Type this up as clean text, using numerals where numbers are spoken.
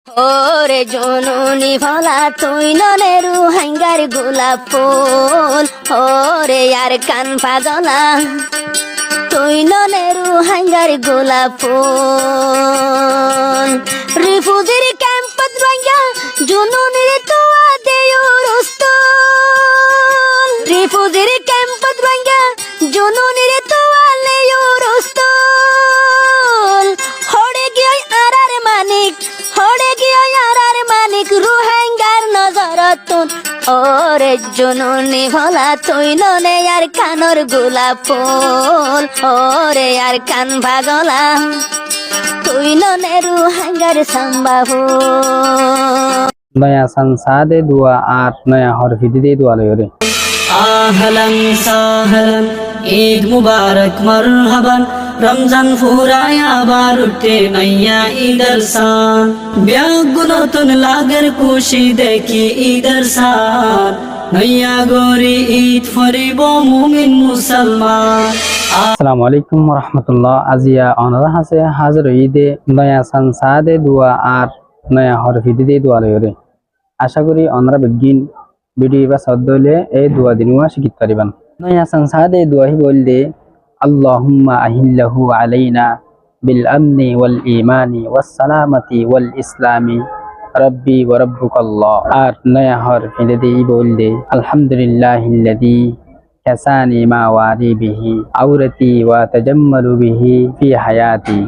ওরে জননী ভোলা তুই ননেরু হাঙ্গার গোলাপ ফুল ওরে আর কান পাগলা তুই ননেরু হাঙ্গার গোলাপ ফুল রিফুজির ক্যাম্পত ভাঙ্গা জননীর তোয়া দেউর উস্তুল রিফুজির ক্যাম্পত ভাঙ্গা জননীর তোয়া লেউর উস্তুল হড়ে গিয়ে আরার মানিক হড়ে গিয়ে আরার মানিক রোহিঙ্গার নজরতুন ওরে জননী ভোলা তুই ননে আর কানর গোলাপ ফুল ওরে আর কান পাগলা তুই ননে রোহিঙ্গার সাম্বা ফুল নয়া সংসাদে দুয়া আর নয়া হরফিদে দুয়া লয়রে আহলান সাহলান ঈদ মুবারক মারহাবান রমজান ফুরায় আবার উঠে নয়া ঈদের সান ব্যাগুনতুন লাগের খুশি দেখি ঈদের সান নয়া গরি ঈদ ফরিব মুমিন মুসলমান। আসসালামু আলাইকুম ওয়া রাহমাতুল্লাহ। আজিয়া অনরা হাসে হাজির ঈদে নয়া সংসাদে দুয়া আর নয়া হরফিদে দুয়া লয়রে। আশা করি অনরা বিজ্ঞান ভিডিও বা সদ্দলে এই দুয়া দিনুয়া শিখিত পারিবান। নয়া সংসাদে দুয়া হি বললে আল্লাহুম্মা আহিল্লাহু আলাইনা বিল আমনি ওয়াল ঈমানি ওয়াস সালামাতি ওয়াল ইসলামি রব্বি ওয়া রাব্বুকাল্লাহ। আর নয়া হরফিদে বললে আলহামদুলিল্লাহিল্লাযী কাসানি মা ওয়ারি বিহি আওরতি ওয়া তাজাম্মালু বিহি ফি হায়াতি।